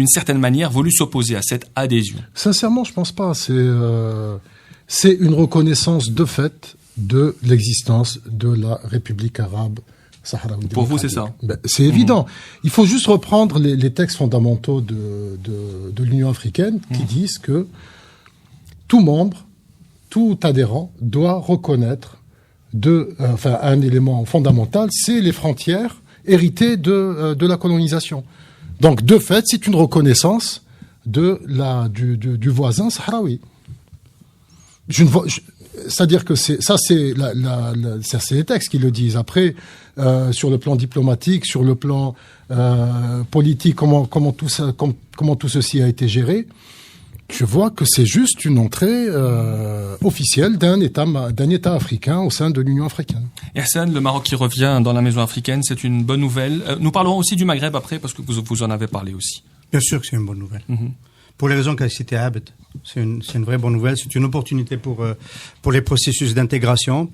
certaine manière voulu s'opposer à cette adhésion? Sincèrement, je pense pas. C'est une reconnaissance de fait de l'existence de la République arabe sahraoui. Pour vous, c'est ça? C'est évident. Il faut juste reprendre les textes fondamentaux de l'Union africaine qui disent que tout membre, tout adhérent doit reconnaître un élément fondamental, c'est les frontières héritées de la colonisation. Donc, de fait, c'est une reconnaissance du voisin sahraoui. C'est-à-dire que c'est les textes qui le disent. Après, sur le plan diplomatique, sur le plan politique, comment tout ceci a été géré, je vois que c'est juste une entrée officielle d'un État africain au sein de l'Union africaine. Et Hassan, le Maroc qui revient dans la maison africaine, c'est une bonne nouvelle. Nous parlerons aussi du Maghreb après, parce que vous en avez parlé aussi. Bien sûr que c'est une bonne nouvelle. Pour les raisons qu'a cité Abed, c'est une vraie bonne nouvelle. C'est une opportunité pour les processus d'intégration,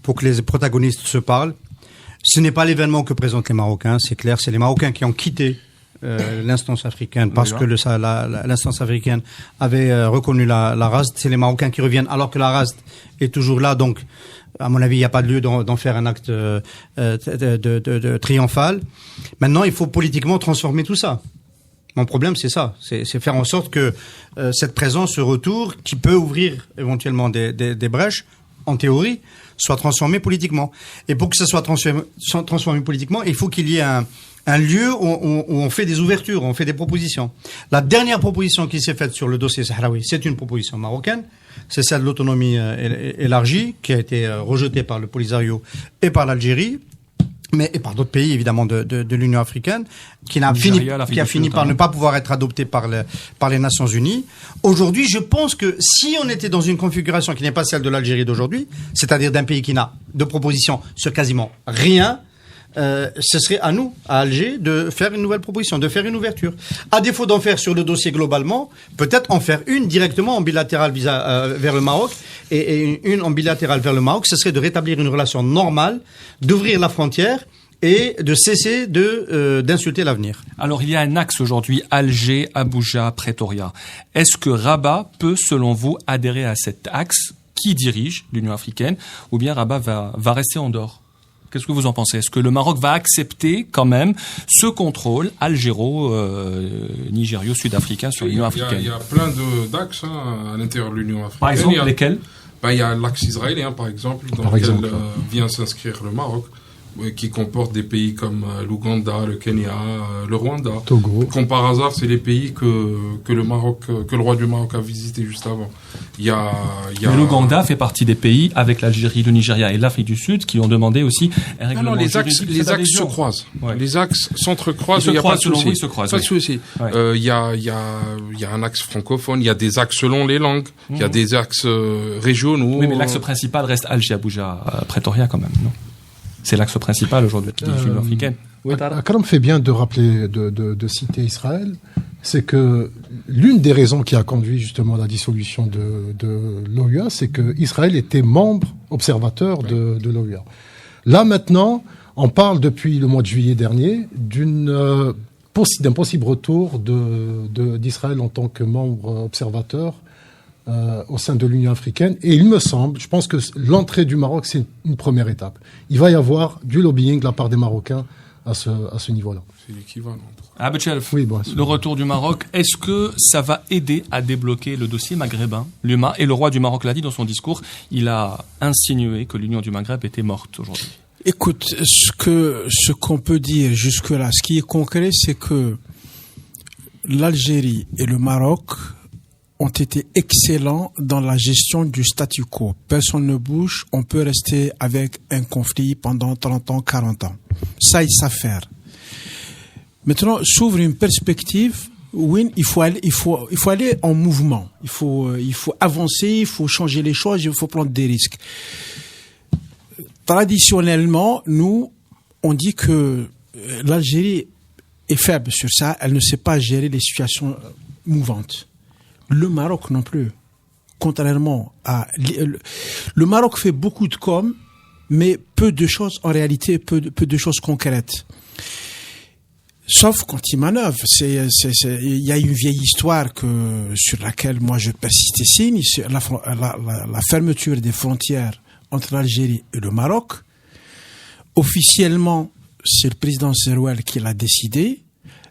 pour que les protagonistes se parlent. Ce n'est pas l'événement que présentent les Marocains, c'est clair. C'est les Marocains qui ont quitté l'instance africaine parce que l'instance africaine avait reconnu la RASD. C'est les Marocains qui reviennent alors que la RASD est toujours là. Donc, à mon avis, il n'y a pas de lieu d'en faire un acte de triomphal. Maintenant, il faut politiquement transformer tout ça. Mon problème, c'est ça. C'est faire en sorte que cette présence, ce retour, qui peut ouvrir éventuellement des brèches, en théorie, soit transformé politiquement. Et pour que ça soit transformé politiquement, il faut qu'il y ait un lieu où on fait des ouvertures, on fait des propositions. La dernière proposition qui s'est faite sur le dossier sahraoui, c'est une proposition marocaine. C'est celle de l'autonomie élargie, qui a été rejetée par le Polisario et par l'Algérie, et par d'autres pays évidemment de l'Union africaine, qui a fini par ne pas pouvoir être adoptée par les Nations Unies. Aujourd'hui, je pense que si on était dans une configuration qui n'est pas celle de l'Algérie d'aujourd'hui, c'est-à-dire d'un pays qui n'a de proposition sur quasiment rien, ce serait à nous, à Alger, de faire une nouvelle proposition, de faire une ouverture. À défaut d'en faire sur le dossier globalement, peut-être en faire une directement en bilatéral vers le Maroc, et une en bilatéral vers le Maroc, ce serait de rétablir une relation normale, d'ouvrir la frontière et de cesser d'insulter l'avenir. Alors il y a un axe aujourd'hui, Alger, Abuja, Pretoria. Est-ce que Rabat peut, selon vous, adhérer à cet axe qui dirige l'Union africaine, ou bien Rabat va rester en dehors? Qu'est-ce que vous en pensez? Est-ce que le Maroc va accepter quand même ce contrôle algéro-nigério-sud-africain sur l'Union africaine? Il y a plein d'axes à l'intérieur de l'Union africaine. Par exemple, lesquels? Il y a l'axe israélien, par exemple, dans lequel vient s'inscrire le Maroc, qui comporte des pays comme l'Ouganda, le Kenya, le Rwanda. Togo. Comme par hasard, c'est les pays que le roi du Maroc a visité juste avant. Mais l'Ouganda fait partie des pays avec l'Algérie, le Nigeria et l'Afrique du Sud qui ont demandé aussi un règlement. Les axes se croisent. Ouais. Les axes s'entrecroisent. Il n'y a pas de souci. Pas de souci. Il y a un axe francophone. Il y a des axes selon les langues. Il y a des axes régionaux. Oui, mais l'axe principal reste Alger, Abuja, Pretoria quand même, non? C'est l'axe principal aujourd'hui de l'Union africaine. Akram fait bien de rappeler, de citer Israël. C'est que l'une des raisons qui a conduit justement à la dissolution de l'OUA, c'est que Israël était membre observateur de l'OUA. Là maintenant, on parle depuis le mois de juillet dernier d'un possible retour d'Israël en tant que membre observateur au sein de l'Union africaine. Et il me semble, je pense que l'entrée du Maroc, c'est une première étape. Il va y avoir du lobbying de la part des Marocains à ce niveau-là. C'est l'équivalent. Abdelchelf, oui, bon, le retour du Maroc, est-ce que ça va aider à débloquer le dossier maghrébin, l'UMA? Et le roi du Maroc l'a dit dans son discours, il a insinué que l'Union du Maghreb était morte aujourd'hui. Écoute, ce qu'on peut dire jusque-là, ce qui est concret, c'est que l'Algérie et le Maroc ont été excellents dans la gestion du statu quo. Personne ne bouge, on peut rester avec un conflit pendant 30 ans, 40 ans. Ça, ils savent faire. Maintenant, s'ouvre une perspective où il faut aller en mouvement. Il faut avancer, il faut changer les choses, il faut prendre des risques. Traditionnellement, nous, on dit que l'Algérie est faible sur ça, elle ne sait pas gérer les situations mouvantes. Le Maroc non plus. Contrairement à... Le Maroc fait beaucoup de com', mais peu de choses en réalité, peu de choses concrètes. Sauf quand il manœuvre. Il y a une vieille histoire sur laquelle moi je persiste et signe, c'est la fermeture des frontières entre l'Algérie et le Maroc. Officiellement, c'est le président Zerouel qui l'a décidé.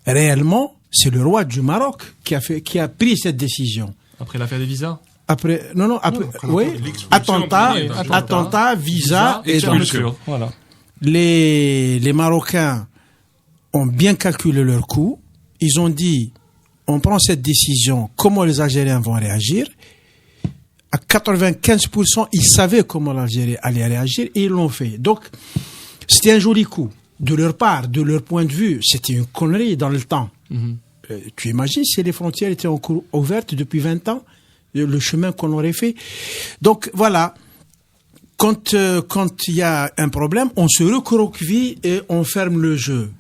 Réellement, c'est le roi du Maroc qui a pris cette décision. Après l'affaire des visas? Attentat, visa et voilà. Les Marocains ont bien calculé leurs coûts. Ils ont dit, on prend cette décision, comment les Algériens vont réagir? À 95%, ils savaient comment l'Algérie allait réagir et ils l'ont fait. Donc, c'était un joli coup. De leur part, de leur point de vue, c'était une connerie dans le temps. Mm-hmm. Tu imagines si les frontières étaient encore ouvertes depuis 20 ans, le chemin qu'on aurait fait. Donc voilà, quand il y a un problème, on se recroqueville et on ferme le jeu.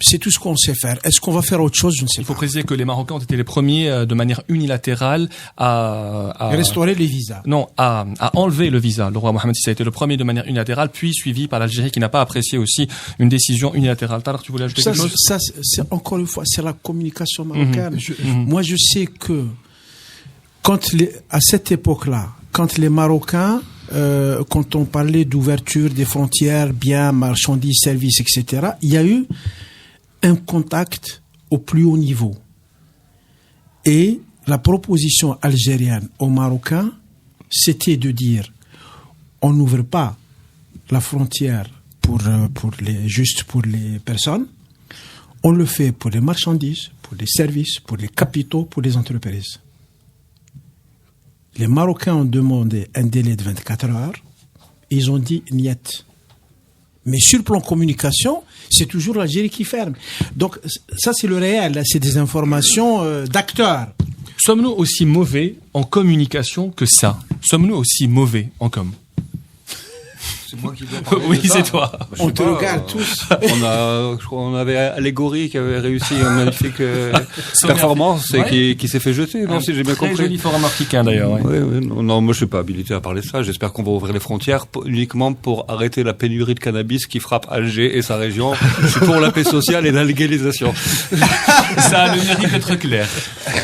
C'est tout ce qu'on sait faire. Est-ce qu'on va faire autre chose? Je ne sais pas. Il faut préciser que les Marocains ont été les premiers de manière unilatérale à restaurer les visas. Non, à enlever le visa. Le roi Mohamed VI a été le premier de manière unilatérale, puis suivi par l'Algérie qui n'a pas apprécié aussi une décision unilatérale. Tarek, tu voulais ajouter quelque chose? Ça, c'est encore une fois, c'est la communication marocaine. Moi, je sais que à cette époque-là, quand les Marocains, quand on parlait d'ouverture des frontières, biens, marchandises, services, etc., il y a eu un contact au plus haut niveau. Et la proposition algérienne aux Marocains, c'était de dire, on n'ouvre pas la frontière pour les personnes. On le fait pour les marchandises, pour les services, pour les capitaux, pour les entreprises. Les Marocains ont demandé un délai de 24 heures. Ils ont dit niet. Mais sur le plan communication, c'est toujours l'Algérie qui ferme. Donc ça, c'est le réel. C'est des informations d'acteurs. Sommes-nous aussi mauvais en communication que ça? Sommes-nous aussi mauvais en com? C'est moi qui dois parler Oui, de ça. c'est toi. On te regarde tous. On avait Allégorie qui avait réussi une magnifique performance et qui s'est fait jeter, non, si j'ai bien Très compris. joli forum africain d'ailleurs. Ouais. Oui, non, moi je suis pas habilité à parler de ça. J'espère qu'on va ouvrir les frontières uniquement pour arrêter la pénurie de cannabis qui frappe Alger et sa région. Je suis pour la paix sociale et la légalisation. Ça a le mérite d'être clair.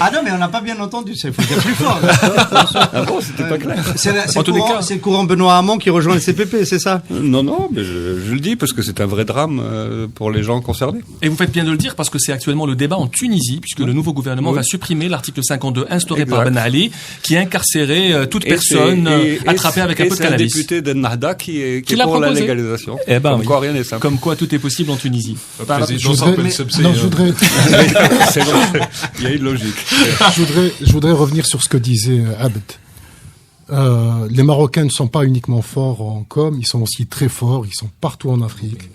Ah non, mais on n'a pas bien entendu, il faut dire plus fort. Ah bon, c'était pas clair. C'est En tous les cas. le courant Benoît Hamon qui rejoint le CPP, c'est ça? Non, mais je le dis parce que c'est un vrai drame pour les gens concernés. Et vous faites bien de le dire parce que c'est actuellement le débat en Tunisie, puisque le nouveau gouvernement va supprimer l'article 52 instauré par Ben Ali, qui incarcérait toute personne attrapée avec un peu de cannabis. C'est un député d'Ennahda qui est l'a pour la proposé. légalisation. Eh ben, Comme oui. quoi, rien n'est simple. Comme quoi tout est possible en Tunisie. Le président Je voudrais- s'appelle Sebsé. Non, je voudrais, C'est vrai. Il y a une logique. je voudrais revenir sur ce que disait Abd. Les Marocains ne sont pas uniquement forts en com, ils sont aussi très forts, ils sont partout en Afrique.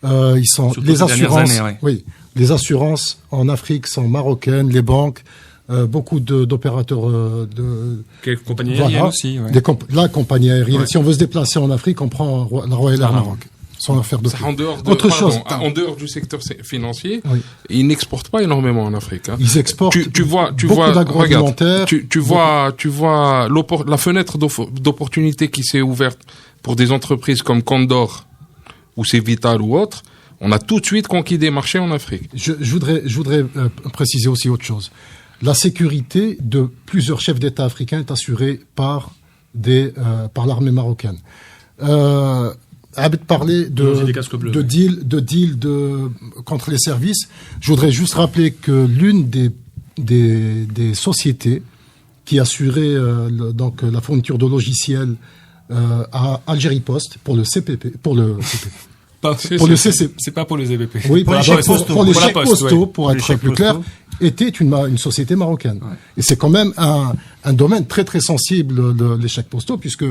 Ils sont Surtout les ces dernières assurances, années, ouais. oui, les assurances en Afrique sont marocaines, les banques, beaucoup d'opérateurs de Quelle compagnie voilà, aérienne aussi. Ouais. la compagnie aérienne. Ouais. Si on veut se déplacer en Afrique, on prend la Royal Air Maroc. Sans affaire de Ça, en dehors de, Autre pardon, chose. en dehors du secteur financier, Oui. ils n'exportent pas énormément en Afrique. Hein. Ils exportent Tu vois, beaucoup d'agroalimentaire. tu vois la fenêtre d'opportunité qui s'est ouverte pour des entreprises comme Condor ou c'est Vital ou autre. On a tout de suite conquis des marchés en Afrique. Je voudrais préciser aussi autre chose. La sécurité de plusieurs chefs d'État africains est assurée par l'armée marocaine. Abed parlait de deal contre les services. Je voudrais juste rappeler que l'une des sociétés qui assurait donc la fourniture de logiciels à Algérie Post pour le CPP, pour le CCP. C'est pas pour les EBP. Oui, pour les chèques postaux, ouais. pour être plus clair, était une société marocaine. Ouais. Et c'est quand même un domaine très très sensible, les chèques postaux, puisque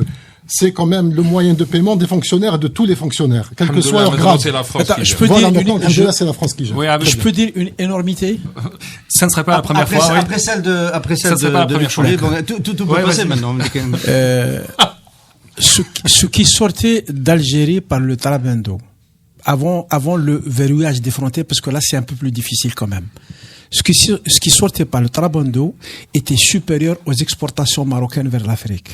c'est quand même le moyen de paiement des fonctionnaires et de tous les fonctionnaires, quel que soit leur grade. C'est la France Attends, qui je gère. peux Voilà, dire donc, Algérie, c'est la France qui gère. Oui, je peux dire une énormité. Ça ne serait pas la première fois. Oui. Après celle Ça serait pas la de première fois. Cholet, bon, tout peut Ouais, passer vas-y. maintenant. Ce qui sortait d'Algérie par le Trabendo, avant le verrouillage des frontières, parce que là c'est un peu plus difficile quand même. Ce qui sortait par le Trabendo était supérieur aux exportations marocaines vers l'Afrique.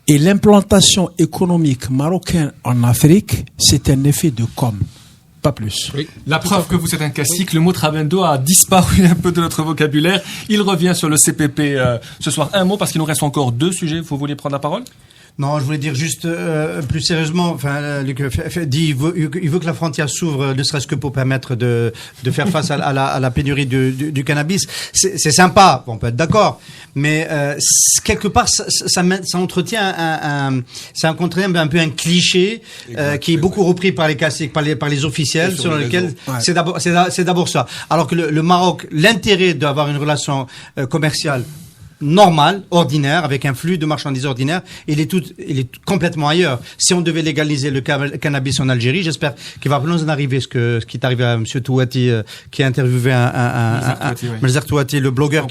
Et l'implantation économique marocaine en Afrique, c'est un effet de com, pas plus. Oui. La preuve que vous êtes un classique, le mot Trabendo a disparu un peu de notre vocabulaire. Il revient sur le CPP ce soir. Un mot, parce qu'il nous reste encore 2 sujets. Vous vouliez prendre la parole? Non, je voulais dire juste plus sérieusement. Enfin, Luc dit il veut que la frontière s'ouvre, ne serait-ce que pour permettre de faire face à la pénurie du cannabis. C'est sympa, on peut être d'accord, mais quelque part ça entretient ça entretient un peu un cliché qui est beaucoup repris par les classiques, par les officiels, selon lesquels c'est d'abord ça. Alors que le Maroc, l'intérêt d'avoir une relation commerciale normal, ordinaire, avec un flux de marchandises ordinaire, il est complètement ailleurs. Si on devait légaliser le cannabis en Algérie, j'espère qu'il va nous en arriver ce qui est arrivé à M. Touati, qui a interviewé Melzer Touati, le blogueur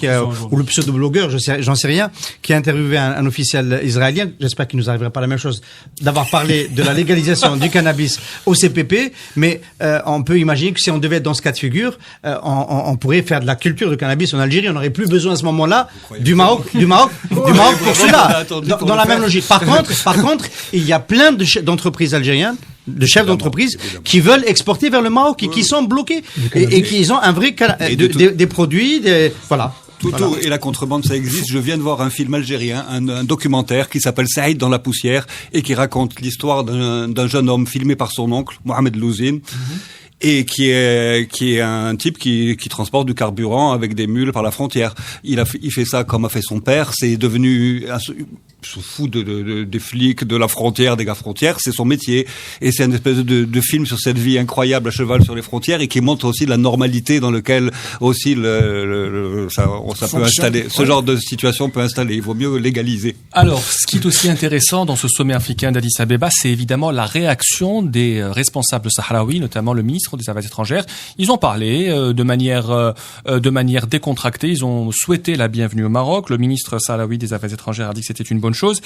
ou le pseudo-blogueur, j'en sais rien, qui a interviewé un officiel israélien. J'espère qu'il nous arrivera pas la même chose d'avoir parlé de la légalisation du cannabis au CPP, mais on peut imaginer que si on devait être dans ce cas de figure, on pourrait faire de la culture de cannabis en Algérie. On n'aurait plus besoin à ce moment-là du Maroc pour cela, dans la même logique. Par contre, il y a plein d'entreprises algériennes, de chefs d'entreprise qui veulent exporter vers le Maroc et qui sont bloqués et qui ont un vrai des produits, voilà. Tout, et la contrebande, ça existe. Je viens de voir un film algérien, un documentaire qui s'appelle Saïd dans la poussière et qui raconte l'histoire d'un jeune homme filmé par son oncle, Mohamed Louzine. Et qui est un type qui transporte du carburant avec des mules par la frontière. Il fait ça comme a fait son père. C'est devenu se fout des flics, de la frontière, des gars frontières, c'est son métier. Et c'est une espèce de film sur cette vie incroyable à cheval sur les frontières et qui montre aussi la normalité dans laquelle aussi ça peut installer. Ce genre de situation peut installer. Il vaut mieux légaliser. Alors, ce qui est aussi intéressant dans ce sommet africain d'Addis Abeba, c'est évidemment la réaction des responsables sahraouis, notamment le ministre des Affaires étrangères. Ils ont parlé de manière décontractée. Ils ont souhaité la bienvenue au Maroc. Le ministre sahraoui des Affaires étrangères a dit que c'était une bonne chose.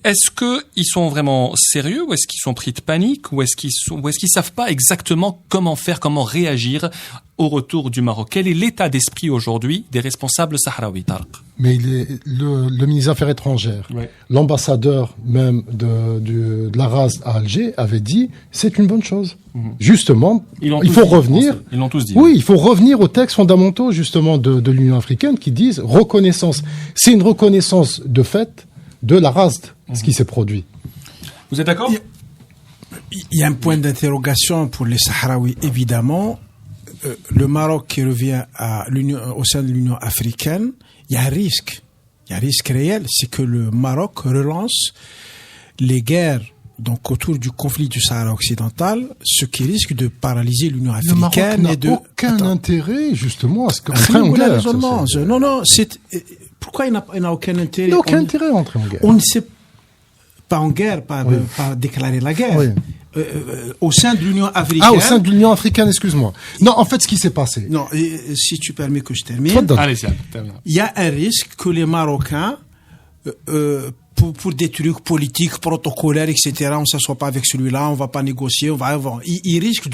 Est-ce qu'ils sont vraiment sérieux ou est-ce qu'ils sont pris de panique ou est-ce qu'ils savent pas exactement comment réagir au retour du Maroc? Quel est l'état d'esprit aujourd'hui des responsables sahraouis, Tarek? Mais le ministre des Affaires étrangères, l'ambassadeur même de la race à Alger avait dit c'est une bonne chose. Justement, il faut revenir. Ils l'ont tous dit. Oui, il faut revenir aux textes fondamentaux justement de l'Union africaine qui disent reconnaissance. C'est une reconnaissance de fait de la race, ce qui s'est produit. Vous êtes d'accord? Il y a un point d'interrogation pour les Sahraouis, évidemment. Le Maroc qui revient au sein de l'Union africaine, il y a un risque. Il y a un risque réel, c'est que le Maroc relance les guerres donc autour du conflit du Sahara occidental, ce qui risque de paralyser l'Union africaine. Le Maroc n'a aucun intérêt justement à ce qu'entrer en guerre. Non, pourquoi il n'a aucun intérêt? Il n'a aucun intérêt à entrer en guerre. On ne sait pas en guerre, pas déclarer la guerre. Oui. Au sein de l'Union africaine. Au sein de l'Union africaine, excuse-moi. Non, en fait, ce qui s'est passé. Non, si tu permets que je termine. Allez, termine. Il y a un risque que les Marocains, pour des trucs politiques, protocolaires, etc., on s'assoit pas avec celui-là, on va pas négocier, il risque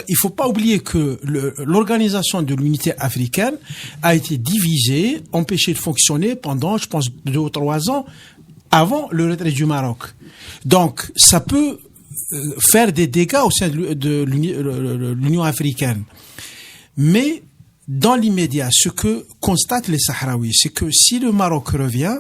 il faut pas oublier que l'organisation de l'unité africaine a été divisée, empêchée de fonctionner pendant, je pense, 2 ou 3 ans avant le retrait du Maroc. Donc, ça peut faire des dégâts au sein de l'Union africaine. Mais, dans l'immédiat, ce que constatent les Sahraouis, c'est que si le Maroc revient,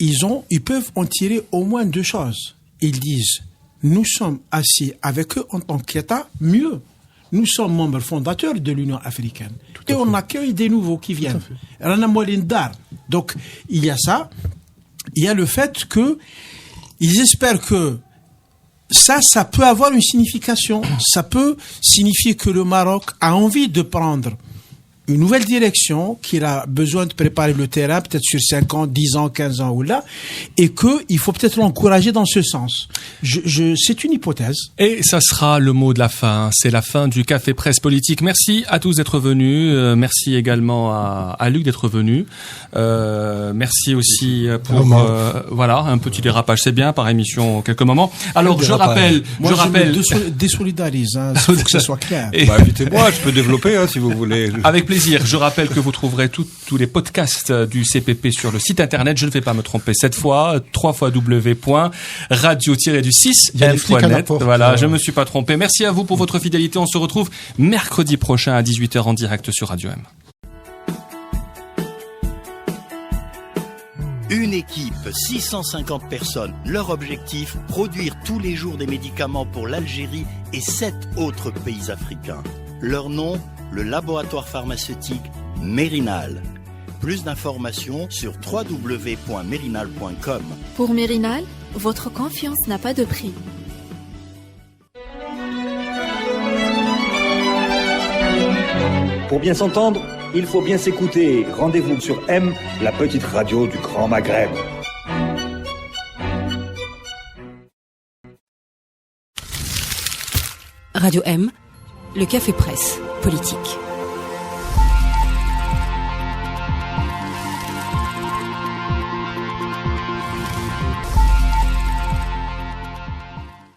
ils peuvent en tirer au moins 2 choses. Ils disent, nous sommes assis avec eux en tant qu'État, mieux. Nous sommes membres fondateurs de l'Union africaine. Et on accueille des nouveaux qui viennent. Donc, il y a ça. Il y a le fait que ils espèrent que ça peut avoir une signification. Ça peut signifier que le Maroc a envie de prendre une nouvelle direction, qu'il a besoin de préparer le terrain, peut-être sur 5 ans, 10 ans, 15 ans ou là, et qu'il faut peut-être l'encourager dans ce sens. C'est une hypothèse. Et ça sera le mot de la fin. C'est la fin du Café Presse Politique. Merci à tous d'être venus. Merci également à Luc d'être venu. Merci aussi pour un petit dérapage, c'est bien, par émission en quelques moments. Alors, je rappelle. Je désolidarise, faut que ça soit clair. Invitez-moi, je peux développer, si vous voulez. Avec plaisir. Je rappelle que vous trouverez tous les podcasts du CPP sur le site internet. Je ne vais pas me tromper cette fois. www.radio-du6m.net. Voilà, je me suis pas trompé. Merci à vous pour votre fidélité. On se retrouve mercredi prochain à 18h en direct sur Radio M. Une équipe, 650 personnes. Leur objectif, produire tous les jours des médicaments pour l'Algérie et 7 autres pays africains. Leur nom, le laboratoire pharmaceutique Mérinal. Plus d'informations sur www.mérinal.com. Pour Mérinal, votre confiance n'a pas de prix. Pour bien s'entendre, il faut bien s'écouter. Rendez-vous sur M, la petite radio du Grand Maghreb. Radio M, le Café Presse Politique.